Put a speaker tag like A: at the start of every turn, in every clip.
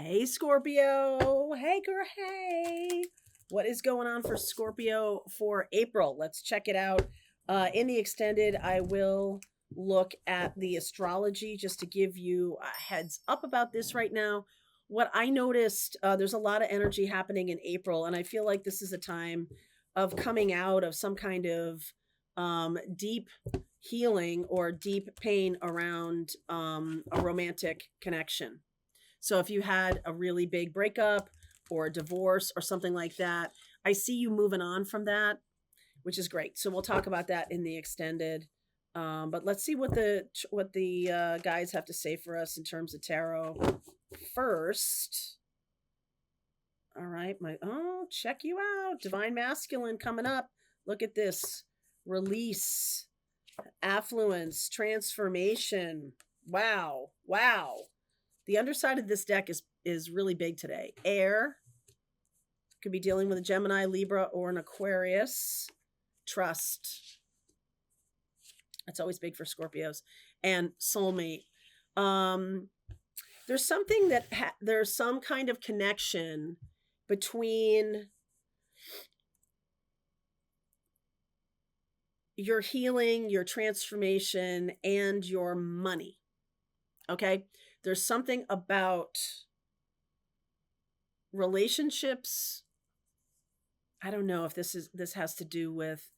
A: Hey, Scorpio. Hey, girl. Hey. What is going on for Scorpio for April? Let's check it out. In the extended, I will look at the astrology just to give you a heads up about this right now. What I noticed, there's a lot of energy happening in April, and I feel like this is a time of coming out of some kind of deep healing or deep pain around a romantic connection. So if you had a really big breakup or a divorce or something like that, I see you moving on from that, which is great. So we'll talk about that in the extended. But let's see what the guys have to say for us in terms of tarot first. All right, check you out, Divine Masculine coming up. Look at this: release, affluence, transformation. Wow, wow. The underside of this deck is really big today. Air could be dealing with a Gemini, Libra, or an Aquarius. Trust. That's always big for Scorpios. And soulmate. There's something that there's some kind of connection between your healing, your transformation, and your money. Okay? There's something about relationships. I don't know if this has to do with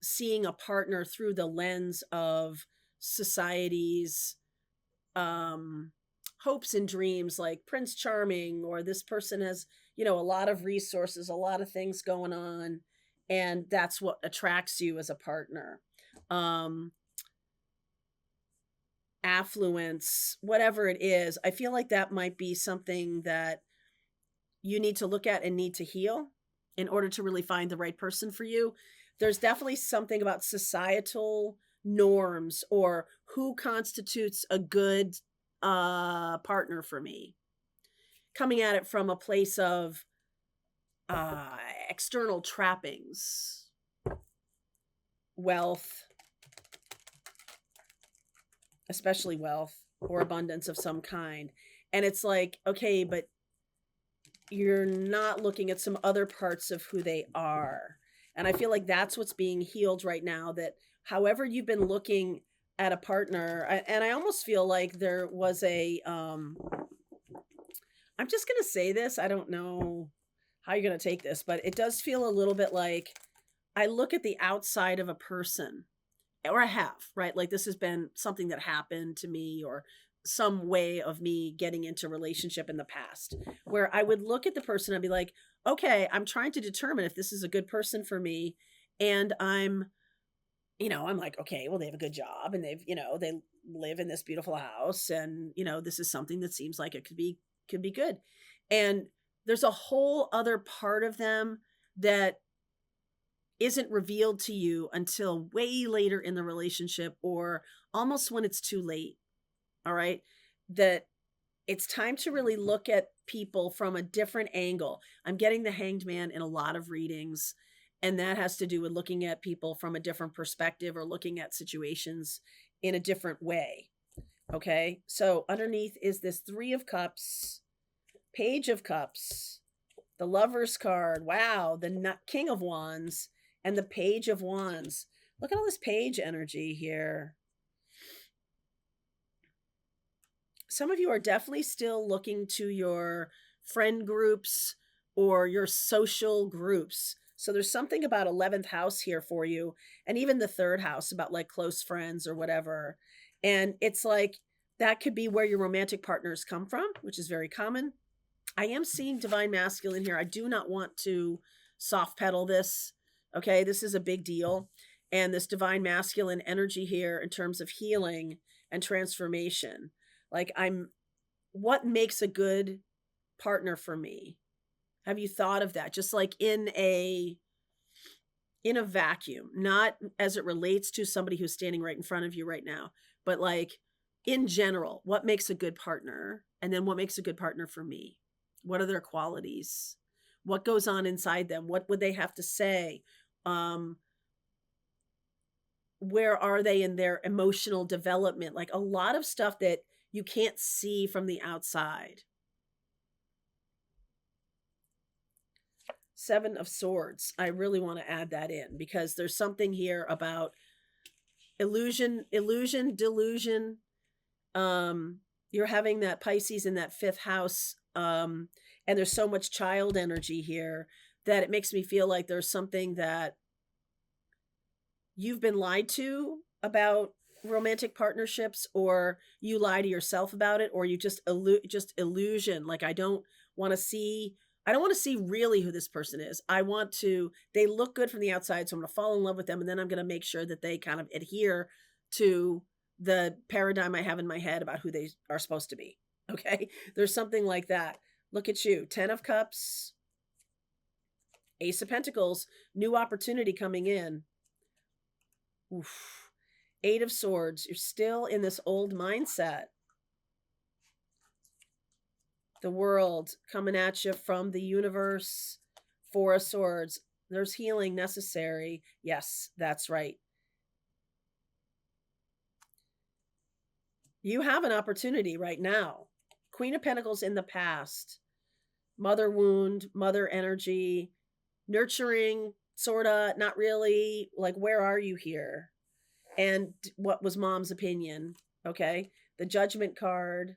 A: seeing a partner through the lens of society's hopes and dreams, like Prince Charming, or this person has, a lot of resources, a lot of things going on, and that's what attracts you as a partner. Affluence, whatever it is, I feel like that might be something that you need to look at and need to heal in order to really find the right person for you. There's definitely something about societal norms or who constitutes a good partner for me, coming at it from a place of external trappings, wealth, especially wealth or abundance of some kind. And it's like, okay, but you're not looking at some other parts of who they are. And I feel like that's what's being healed right now, that however you've been looking at a partner, and I almost feel like there was I'm just going to say this, I don't know how you're going to take this, but it does feel a little bit like I look at the outside of a person, or I have, right? Like this has been something that happened to me, or some way of me getting into relationship in the past, where I would look at the person and be like, okay, I'm trying to determine if this is a good person for me. And I'm like, okay, well, they have a good job and they live in this beautiful house. And, this is something that seems like it could be good. And there's a whole other part of them that isn't revealed to you until way later in the relationship, or almost when it's too late. All right. That it's time to really look at people from a different angle. I'm getting the Hanged Man in a lot of readings, and that has to do with looking at people from a different perspective, or looking at situations in a different way. Okay. So underneath is this Three of Cups, Page of Cups, the Lover's card. Wow. The King of Wands and the Page of Wands. Look at all this page energy here. Some of you are definitely still looking to your friend groups or your social groups. So there's something about 11th house here for you, and even the 3rd house about like close friends or whatever. And it's like that could be where your romantic partners come from, which is very common. I am seeing Divine Masculine here. I do not want to soft pedal this. Okay, this is a big deal. And this Divine Masculine energy here in terms of healing and transformation. Like what makes a good partner for me? Have you thought of that? Just like in a vacuum, not as it relates to somebody who's standing right in front of you right now, but like in general, what makes a good partner? And then what makes a good partner for me? What are their qualities? What goes on inside them? What would they have to say? Where are they in their emotional development? Like a lot of stuff that you can't see from the outside. Seven of Swords. I really want to add that in because there's something here about illusion, delusion. You're having that Pisces in that fifth house. And there's so much child energy here that it makes me feel like there's something that you've been lied to about romantic partnerships, or you lie to yourself about it, or you just illusion. Like, I don't want to see really who this person is. They look good from the outside, so I'm going to fall in love with them, and then I'm going to make sure that they kind of adhere to the paradigm I have in my head about who they are supposed to be. Okay? There's something like that. Look at you. 10 of Cups, Ace of Pentacles, new opportunity coming in. Oof. 8 of Swords. You're still in this old mindset. The World coming at you from the universe. 4 of Swords. There's healing necessary. Yes, that's right. You have an opportunity right now. Queen of Pentacles in the past. Mother wound, mother energy, nurturing, sorta, not really. Like, where are you here? And what was mom's opinion? Okay. The Judgment card.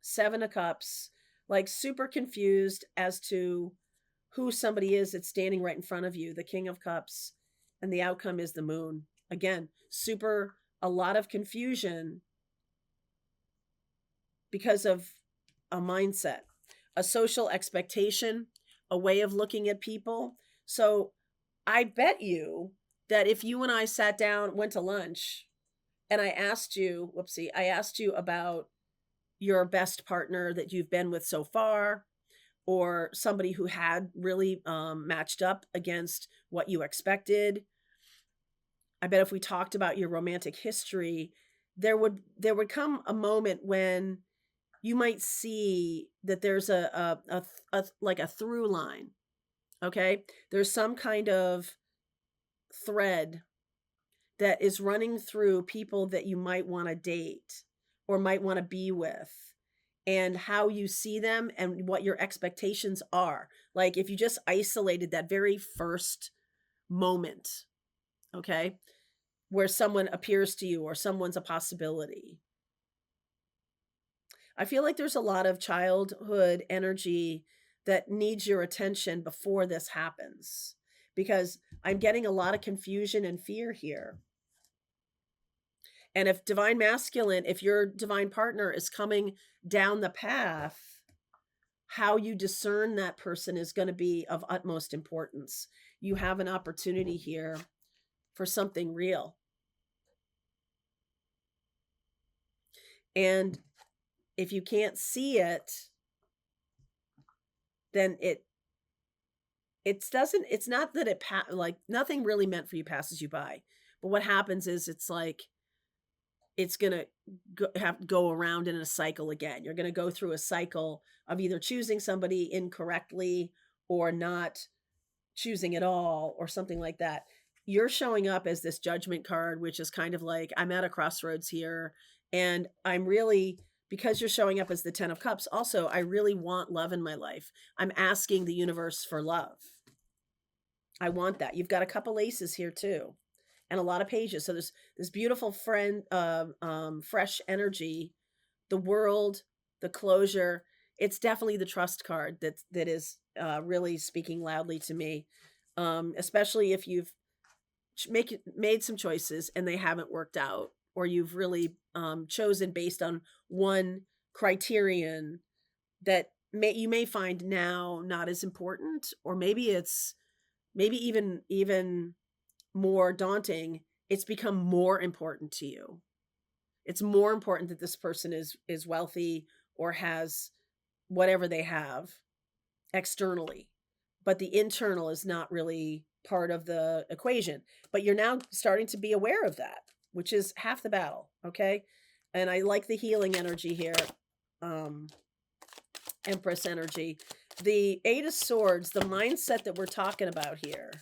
A: 7 of Cups. Like, super confused as to who somebody is that's standing right in front of you. The King of Cups. And the outcome is the Moon. Again, a lot of confusion because of a mindset, a social expectation, a way of looking at people. So I bet you that if you and I sat down, went to lunch, and I asked you about your best partner that you've been with so far, or somebody who had really matched up against what you expected. I bet if we talked about your romantic history, there would come a moment when you might see that there's like a through line. Okay? There's some kind of thread that is running through people that you might want to date or might want to be with, and how you see them and what your expectations are. Like, if you just isolated that very first moment, okay, where someone appears to you or someone's a possibility. I feel like there's a lot of childhood energy that needs your attention before this happens, because I'm getting a lot of confusion and fear here. And if if your divine partner is coming down the path, how you discern that person is going to be of utmost importance. You have an opportunity here for something real. And if you can't see it, then it's not that like nothing really meant for you passes you by. But what happens is it's like it's going to have to go around in a cycle again. You're going to go through a cycle of either choosing somebody incorrectly or not choosing at all or something like that. You're showing up as this Judgment card, which is kind of like, I'm at a crossroads here, and I'm really, because you're showing up as the 10 of Cups, also, I really want love in my life. I'm asking the universe for love. I want that. You've got a couple aces here too, and a lot of pages. So there's this beautiful fresh energy, the World, the closure. It's definitely the Trust card that is really speaking loudly to me, especially if you've made some choices and they haven't worked out, or you've really chosen based on one criterion that you may find now not as important, or maybe even more daunting. It's become more important to you. It's more important that this person is wealthy or has whatever they have externally, but the internal is not really part of the equation. But you're now starting to be aware of that, which is half the battle. Okay. And I like the healing energy here. Empress energy. The 8 of Swords, the mindset that we're talking about here.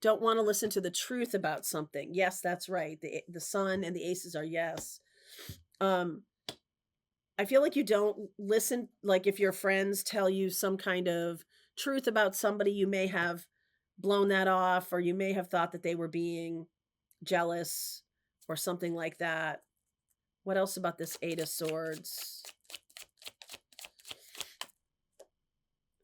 A: Don't want to listen to the truth about something. Yes, that's right. The Sun and the Aces are yes. I I feel like you don't listen, like if your friends tell you some kind of truth about somebody, you may have blown that off, or you may have thought that they were being jealous or something like that. What else about this Eight of Swords?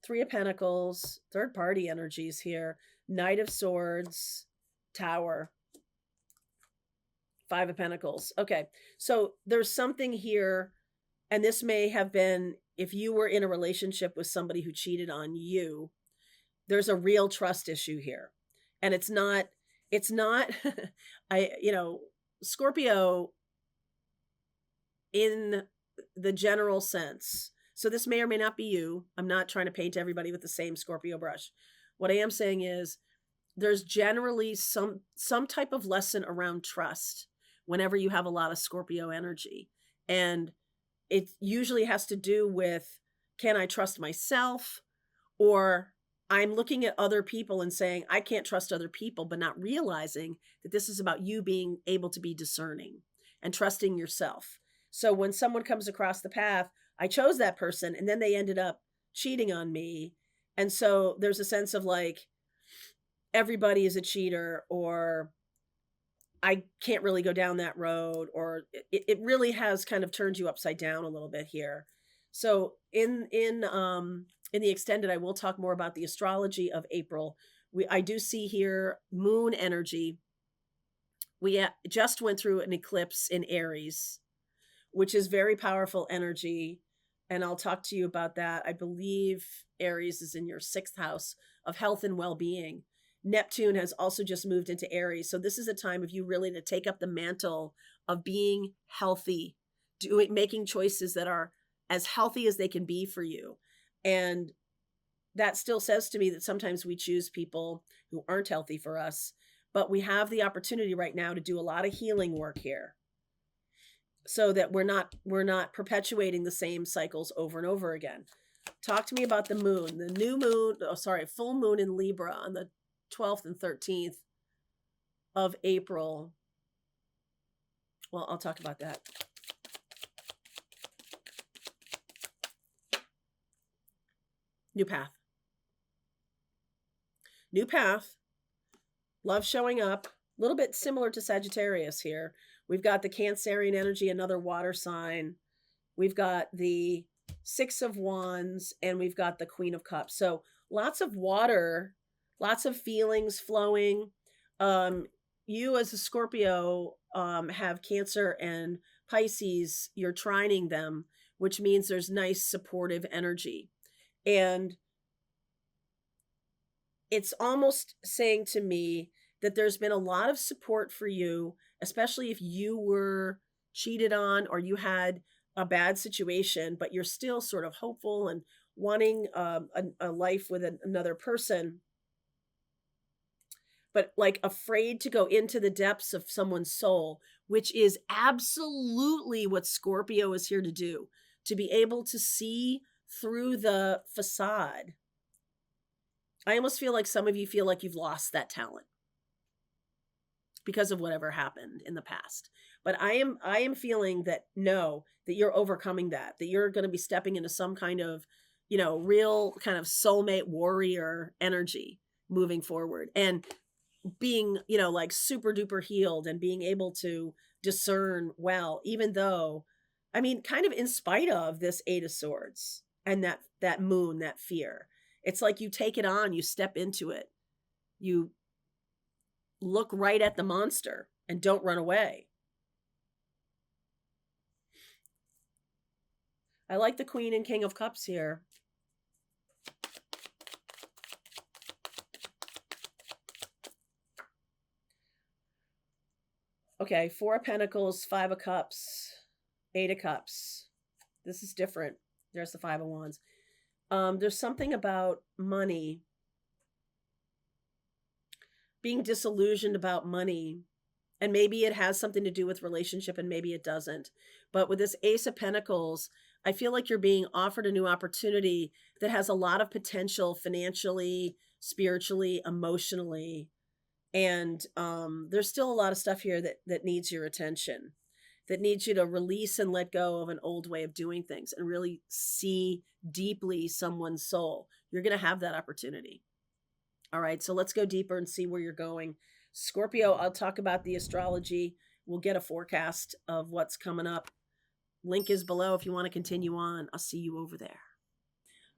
A: Three of Pentacles, third party energies here. Knight of Swords, Tower, Five of Pentacles. Okay, so there's something here, and this may have been if you were in a relationship with somebody who cheated on you, there's a real trust issue here. And it's not Scorpio in the general sense. So this may or may not be you. I'm not trying to paint everybody with the same Scorpio brush. What I am saying is there's generally some type of lesson around trust whenever you have a lot of Scorpio energy. And it usually has to do with, can I trust myself? Or I'm looking at other people and saying, I can't trust other people, but not realizing that this is about you being able to be discerning and trusting yourself. So when someone comes across the path, I chose that person and then they ended up cheating on me. And so there's a sense of like, everybody is a cheater, or I can't really go down that road, or it really has kind of turned you upside down a little bit here. So in the extended, I will talk more about the astrology of April. I do see here moon energy. We just went through an eclipse in Aries, which is very powerful energy. And I'll talk to you about that. I believe Aries is in your 6th house of health and well-being. Neptune has also just moved into Aries. So this is a time of you really to take up the mantle of being healthy, making choices that are as healthy as they can be for you. And that still says to me that sometimes we choose people who aren't healthy for us, but we have the opportunity right now to do a lot of healing work here, so that we're not perpetuating the same cycles over and over again. Talk to me about the moon, the new moon, full moon in Libra on the 12th and 13th of April. Well, I'll talk about that. New path. New path. Love showing up. A little bit similar to Sagittarius here. We've got the Cancerian energy, another water sign. We've got the 6 of Wands, and we've got the Queen of Cups. So lots of water, lots of feelings flowing. You as a Scorpio have Cancer and Pisces. You're trining them, which means there's nice supportive energy. And it's almost saying to me that there's been a lot of support for you, especially if you were cheated on or you had a bad situation, but you're still sort of hopeful and wanting a life with another person, but like afraid to go into the depths of someone's soul, which is absolutely what Scorpio is here to do, to be able to see through the facade. I almost feel like some of you feel like you've lost that talent because of whatever happened in the past. But I am feeling that that you're overcoming that you're going to be stepping into some kind of, real kind of soulmate warrior energy moving forward, and being, like super duper healed and being able to discern well, even though, kind of in spite of this 8 of Swords and that moon, that fear. It's like you take it on, you step into it. You look right at the monster and don't run away. I like the Queen and King of Cups here. Okay, 4 of Pentacles, 5 of Cups, 8 of Cups. This is different. There's the 5 of Wands. There's something about money, being disillusioned about money, and maybe it has something to do with relationship and maybe it doesn't. But with this Ace of Pentacles, I feel like you're being offered a new opportunity that has a lot of potential financially, spiritually, emotionally. And there's still a lot of stuff here that needs your attention. that needs you to release and let go of an old way of doing things and really see deeply someone's soul, you're going to have that opportunity. All right, so let's go deeper and see where you're going. Scorpio, I'll talk about the astrology. We'll get a forecast of what's coming up. Link is below if you want to continue on. I'll see you over there.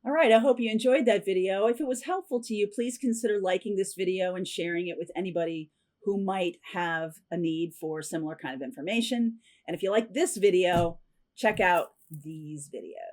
B: All right, I hope you enjoyed that video. If it was helpful to you, please consider liking this video and sharing it with anybody who might have a need for similar kind of information. And if you like this video, check out these videos.